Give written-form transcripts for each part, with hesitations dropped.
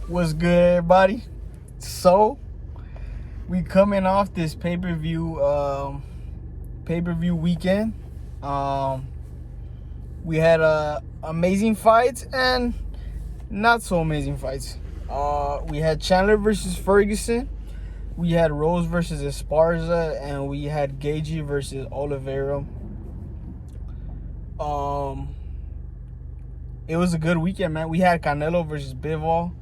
What's good, everybody? So we coming off this pay-per-view weekend. Um, we had amazing fights and not so amazing fights. We had Chandler versus Ferguson. We had Rose versus Esparza, and we had Gaethje versus Oliveira. It was a good weekend, man. We had Canelo versus Bivol.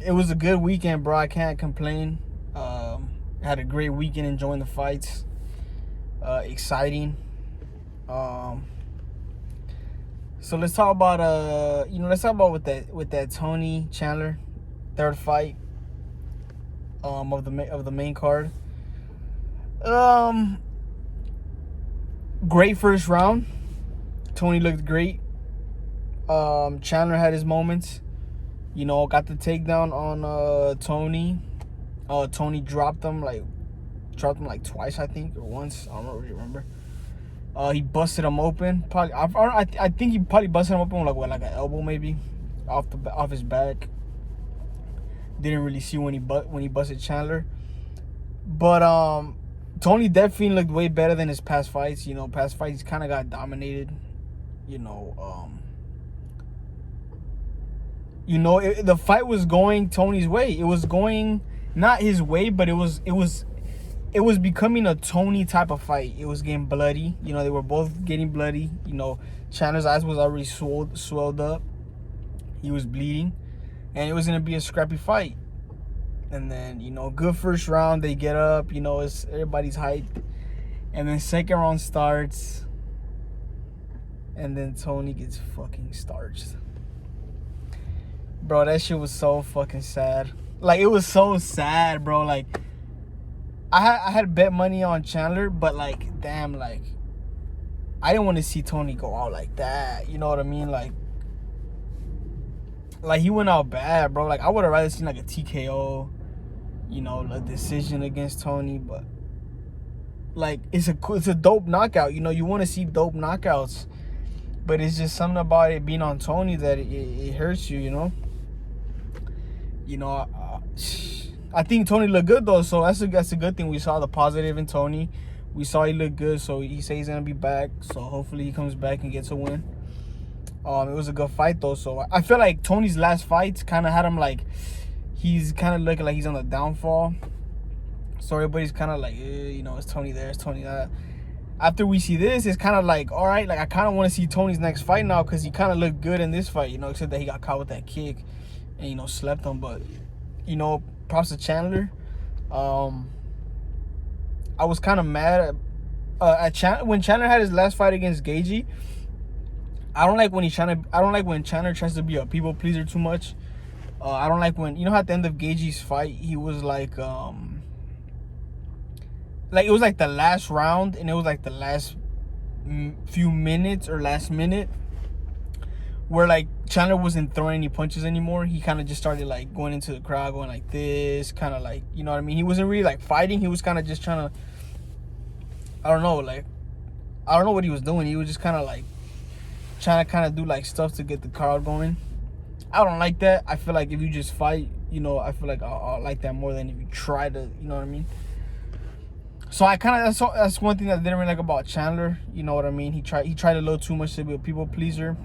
It was a good weekend, bro. I can't complain. Had a great weekend, enjoying the fights. Exciting. So let's talk about with that Tony Chandler third fight of the main card. Great first round. Tony looked great. Chandler had his moments. Got the takedown on Tony. Tony dropped him like twice, I think, or once. I don't really remember. He busted him open. Probably, I think he probably busted him open with like an elbow, maybe off his back. Didn't really see when he busted Chandler, but Tony definitely looked way better than his past fights. Past fights kind of got dominated. The fight was going Tony's way. It was going not his way, but it was becoming a Tony type of fight. It was getting bloody. They were both getting bloody. Chandler's eyes was already swelled up. He was bleeding, and it was gonna be a scrappy fight. And then good first round. They get up. It's everybody's hyped, and then second round starts, and then Tony gets fucking starched. Bro, that shit was so fucking sad. Like, it was so sad, bro. Like, I had bet money on Chandler, but like, damn, like, I didn't want to see Tony go out like that. You know what I mean? Like he went out bad, bro. Like, I would have rather seen like a TKO, a decision against Tony. But like, it's a dope knockout. You want to see dope knockouts, but it's just something about it being on Tony that it hurts you. I think Tony looked good though, so that's a good thing. We saw the positive in Tony. We saw he looked good, so he says he's gonna be back. So hopefully he comes back and gets a win. It was a good fight though. So I feel like Tony's last fights kind of had him like he's kind of looking like he's on the downfall. So everybody's kind of like, it's Tony there, it's Tony that. After we see this, it's kind of like, all right, like I kind of want to see Tony's next fight now because he kind of looked good in this fight, except that he got caught with that kick and slept him. But props to Chandler. I was kind of mad at when Chandler had his last fight against Gaethje. I don't like when Chandler tries to be a people pleaser too much. I don't like when at the end of Gaethje's fight he was like it was like the last round, and it was like the last few minutes or last minute where like Chandler wasn't throwing any punches anymore. He kind of just started like going into the crowd, going like this, kind of like, you know what I mean? He wasn't really like fighting. He was kind of just trying to, I don't know what he was doing. He was just kind of like trying to kind of do like stuff to get the crowd going. I don't like that. I feel like if you just fight, I feel like I'll like that more than if you try to, you know what I mean? So that's one thing that I didn't really like about Chandler. You know what I mean? He tried a little too much to be a people pleaser.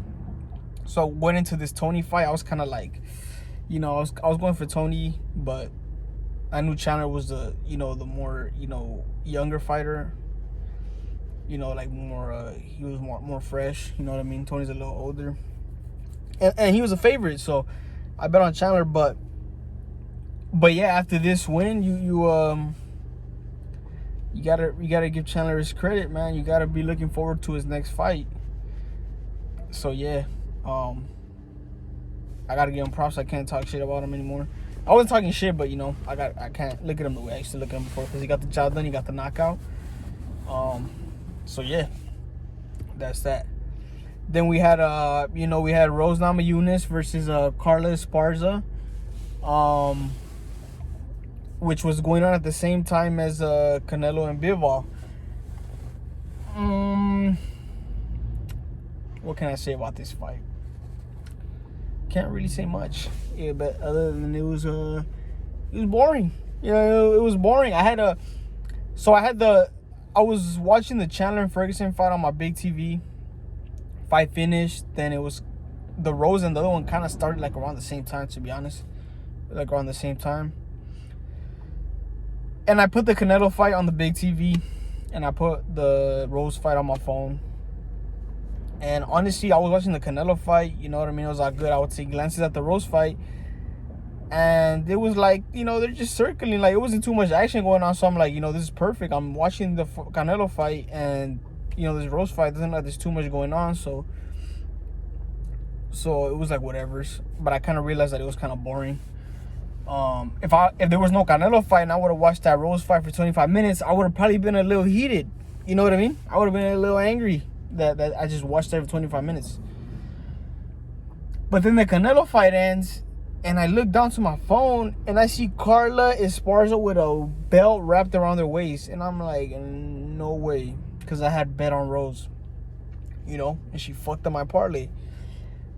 So went into this Tony fight, I was kind of like, I was going for Tony, but I knew Chandler was the more younger fighter. Like more he was more fresh. You know what I mean? Tony's a little older, and he was a favorite, so I bet on Chandler. But yeah, after this win, you gotta give Chandler his credit, man. You gotta be looking forward to his next fight. So yeah. I gotta give him props. I can't talk shit about him anymore. I wasn't talking shit, but I can't look at him the way I used to look at him before because he got the job done. He got the knockout. So yeah, that's that. Then we had we had Rose Namajunas versus Carla Esparza, which was going on at the same time as Canelo and Bivol. What can I say about this fight? can't really say much. Yeah, but other than it was boring. You know, it was boring. I was watching the Chandler and Ferguson fight on my big TV. Fight finished, then it was the Rose and the other one kind of started like around the same time, to be honest. Like around the same time. And I put the Canelo fight on the big TV, and I put the Rose fight on my phone. And honestly, I was watching the Canelo fight, you know what I mean? It was all good. I would take glances at the Rose fight. And it was like, you know, they're just circling. Like, it wasn't too much action going on. So I'm like, you know, this is perfect. I'm watching the Canelo fight, and, you know, this Rose fight doesn't like there's too much going on. So it was like whatever. But I kind of realized that it was kind of boring. If there was no Canelo fight and I would have watched that Rose fight for 25 minutes, I would have probably been a little heated. You know what I mean? I would have been a little angry that I just watched it for 25 minutes. But then the Canelo fight ends, and I look down to my phone, and I see Carla Esparza with a belt wrapped around her waist. And I'm like, no way. Because I had bet on Rose. You know? And she fucked up my parlay.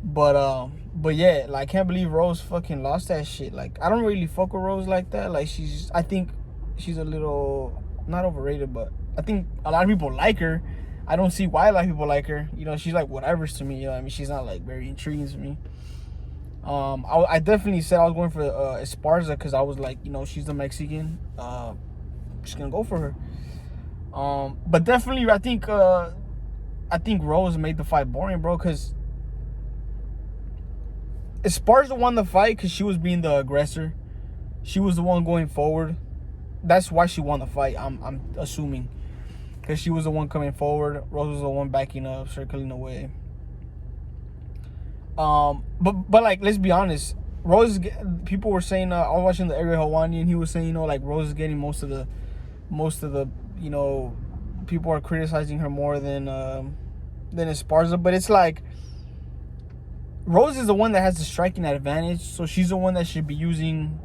But yeah, like, I can't believe Rose fucking lost that shit. Like, I don't really fuck with Rose like that. Like, I think she's a little, not overrated, but I think a lot of people like her. I don't see why a lot of people like her. You know, she's like whatever's to me. You know what I mean? She's not like very intriguing to me. I definitely said I was going for Esparza because I was like, you know, she's the Mexican. Just gonna go for her. But definitely, I think Rose made the fight boring, bro. Because Esparza won the fight because she was being the aggressor. She was the one going forward. That's why she won the fight. I'm assuming. Because she was the one coming forward. Rose was the one backing up, circling away. But like, let's be honest. Rose, people were saying, I was watching the Ariel Helwani, and he was saying, you know, like, Rose is getting most of the, you know, people are criticizing her more than Esparza. But it's like, Rose is the one that has the striking advantage, so she's the one that should be using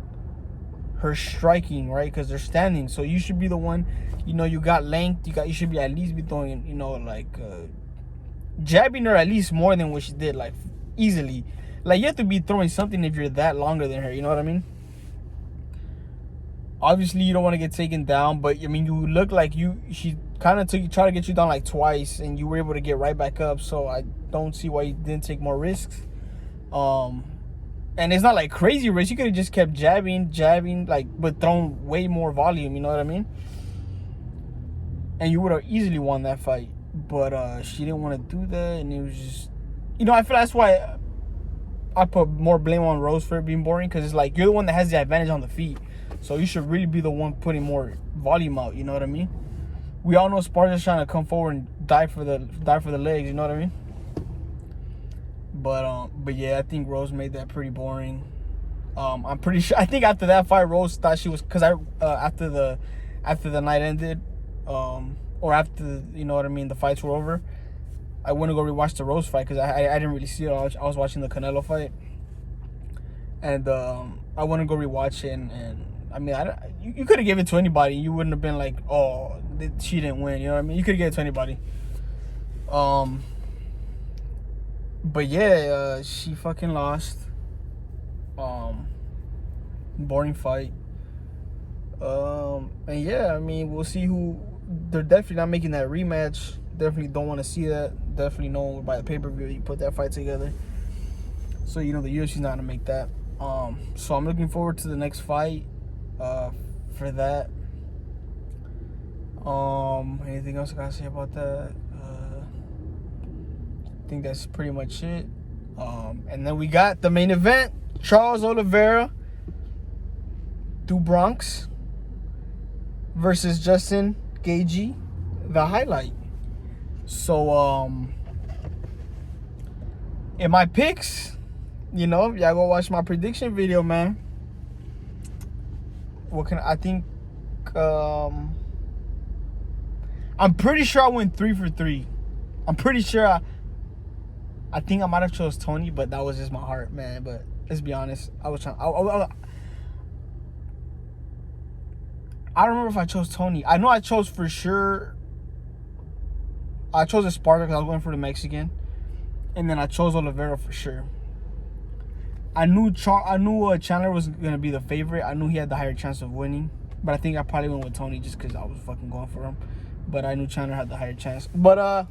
her striking, right? Because they're standing. So you should be the one, you know, you got length, you should be at least be throwing, you know, like jabbing her at least more than what she did, like easily. Like, you have to be throwing something if you're that longer than her, you know what I mean? Obviously, you don't want to get taken down, but I mean, you look like she kind of tried to get you down like twice, and you were able to get right back up. So I don't see why you didn't take more risks. And it's not like crazy risks. You could have just kept jabbing, like, but thrown way more volume. You know what I mean? And you would have easily won that fight. But she didn't want to do that, and it was just, you know, I feel that's why I put more blame on Rose for it being boring, because it's like, you're the one that has the advantage on the feet. So you should really be the one putting more volume out, you know what I mean? We all know Sparta's trying to come forward and die for the legs, you know what I mean? But yeah, I think Rose made that pretty boring. I'm pretty sure, I think after that fight, Rose thought she was, because after the night ended, or after, you know what I mean, the fights were over, I went to go rewatch the Rose fight because I didn't really see it. I was watching the Canelo fight, and I went to go rewatch it, and I mean, you could have given it to anybody. You wouldn't have been like, oh, she didn't win. You know what I mean? You could have given it to anybody. But yeah, she fucking lost. Boring fight. And yeah, I mean, we'll see who. They're definitely not making that rematch. Definitely don't want to see that. Definitely know by the pay-per-view you put that fight together. So, you know, the UFC's not gonna make that. So I'm looking forward to the next fight. For that. Anything else I gotta say about that? I think that's pretty much it. And then we got the main event: Charles Oliveira, do Bronx versus Justin Gaethje, the highlight. So, in my picks, you know, y'all go watch my prediction video, man. I think, I'm pretty sure I went 3 for 3. I'm pretty sure I think I might have chose Tony, but that was just my heart, man. But let's be honest, I was trying. I don't remember if I chose Tony. I know I chose for sure. I chose Esparza because I was going for the Mexican, and then I chose Oliveira for sure. I knew Chandler was gonna be the favorite. I knew he had the higher chance of winning, but I think I probably went with Tony just because I was fucking going for him. But I knew Chandler had the higher chance. But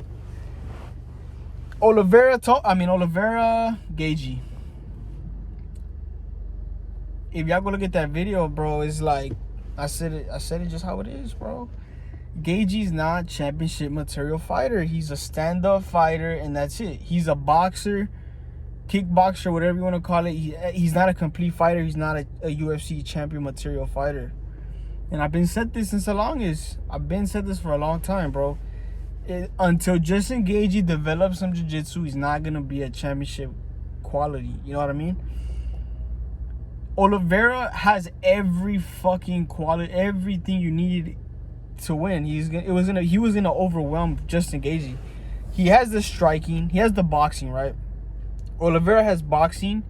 Oliveira, Gaethje. If y'all go look at that video, bro, it's like I said it just how it is, bro. Gaethje's not championship material fighter. He's a stand-up fighter, and that's it. He's a boxer, kickboxer, whatever you want to call it. He's not a complete fighter. He's not a UFC champion material fighter. And I've been said this since the longest. I've been said this for a long time, bro. Until Justin Gaethje develops some jiu-jitsu, he's not going to be a championship quality. You know what I mean? Oliveira has every fucking quality, everything you need to win. He was gonna overwhelm Justin Gaethje. He has the striking, he has the boxing, right? Oliveira has boxing,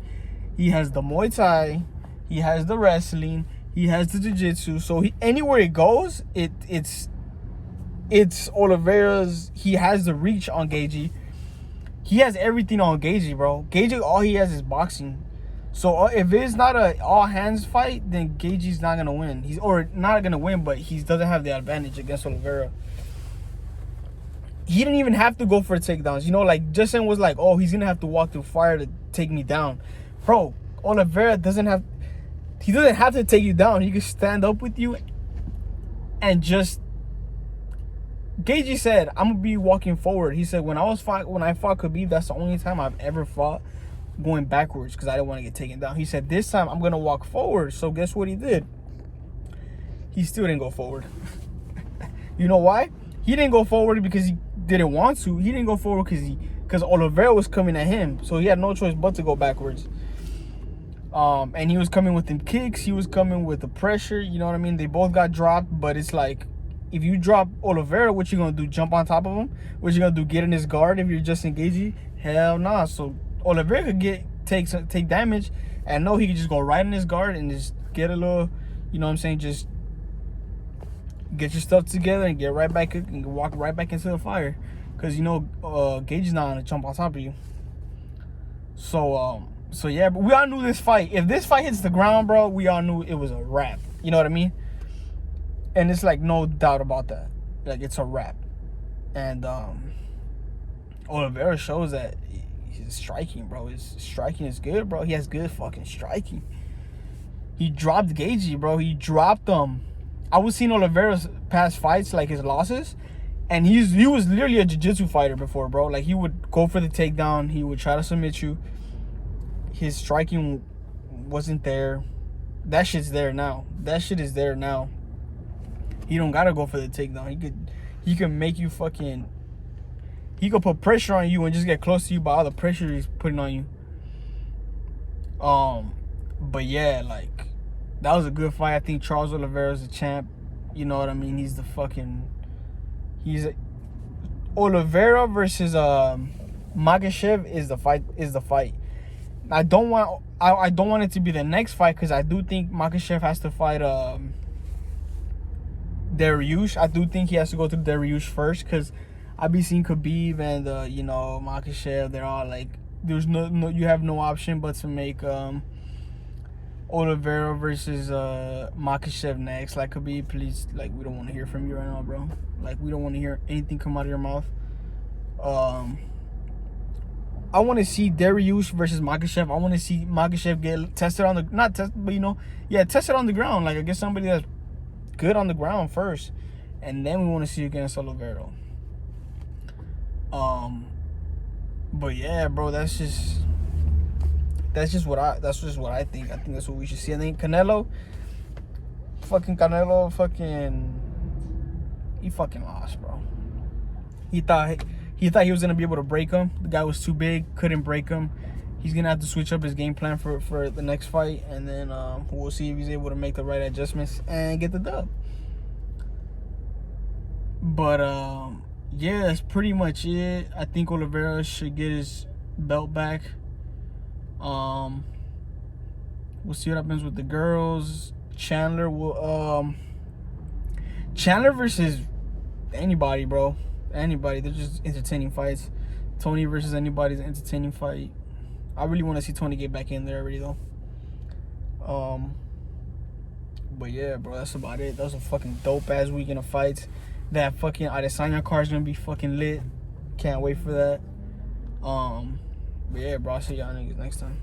he has the Muay Thai, he has the wrestling, he has the jiu-jitsu. So anywhere he goes, it's Oliveira's. He has the reach on Gaethje. He has everything on Gaethje, bro. Gaethje, all he has is boxing. So if it's not a all hands fight, then Gaethje's not gonna win. He's not gonna win, but he doesn't have the advantage against Oliveira. He didn't even have to go for takedowns. You know, like Justin was like, oh, he's gonna have to walk through fire to take me down. Bro, Oliveira doesn't have to take you down. He can stand up with you and just. Gaethje said, I'm gonna be walking forward. He said when I fought Khabib, that's the only time I've ever fought going backwards because I didn't want to get taken down. He said this time I'm gonna walk forward. So guess what he did? He still didn't go forward. You know why? He didn't go forward because he didn't want to. He didn't go forward because Oliveira was coming at him. So he had no choice but to go backwards. And he was coming with them kicks. He was coming with the pressure. You know what I mean? They both got dropped, but it's like if you drop Oliveira, what you gonna do? Jump on top of him? What you gonna do? Get in his guard if you're Justin Gaethje? Hell nah. So Oliveira could take damage, and know he could just go right in his guard and just get a little, you know what I'm saying, just get your stuff together and get right back and walk right back into the fire, because you know Gaethje's not gonna jump on top of you. So yeah, but we all knew this fight. If this fight hits the ground, bro, we all knew it was a wrap. You know what I mean? And it's like no doubt about that. Like it's a wrap. And Oliveira shows that his striking, bro. His striking is good, bro. He has good fucking striking. He dropped Gaethje, bro. He dropped him. I was seeing Oliveira's past fights, like his losses, and he was literally a jiu-jitsu fighter before, bro. Like he would go for the takedown. He would try to submit you. His striking wasn't there. That shit's there now. That shit is there now. He don't gotta go for the takedown. He could make you fucking. He could put pressure on you and just get close to you by all the pressure he's putting on you. But yeah, like that was a good fight. I think Charles Oliveira's a champ. You know what I mean? He's the fucking. Oliveira versus Makhachev is the fight. I don't want it to be the next fight because I do think Makhachev has to fight Dariush. I do think he has to go through Dariush first because I be seeing Khabib and Makhachev. They're all like, there's no you have no option but to make Oliveira versus Makhachev next. Like, Khabib, please, like, we don't want to hear from you right now, bro. Like, we don't want to hear anything come out of your mouth. I want to see Dariush versus Makhachev. I want to see Makhachev get tested on the tested on the ground. Like, against somebody that's good on the ground first, and then we want to see against Oliveira. But yeah, bro, that's just what I think. I think that's what we should see. I think Canelo, he fucking lost, bro. He thought he was gonna be able to break him. The guy was too big, couldn't break him. He's gonna have to switch up his game plan for the next fight, and then we'll see if he's able to make the right adjustments and get the dub. But yeah, that's pretty much it. I think Oliveira should get his belt back. We'll see what happens with the girls. Chandler versus anybody, bro. Anybody. They're just entertaining fights. Tony versus anybody is an entertaining fight. I really want to see Tony get back in there already though. But yeah, bro, that's about it. That was a fucking dope ass weekend of fights. That fucking Adesanya card is gonna be fucking lit. Can't wait for that. But yeah, bro, I'll see y'all niggas next time.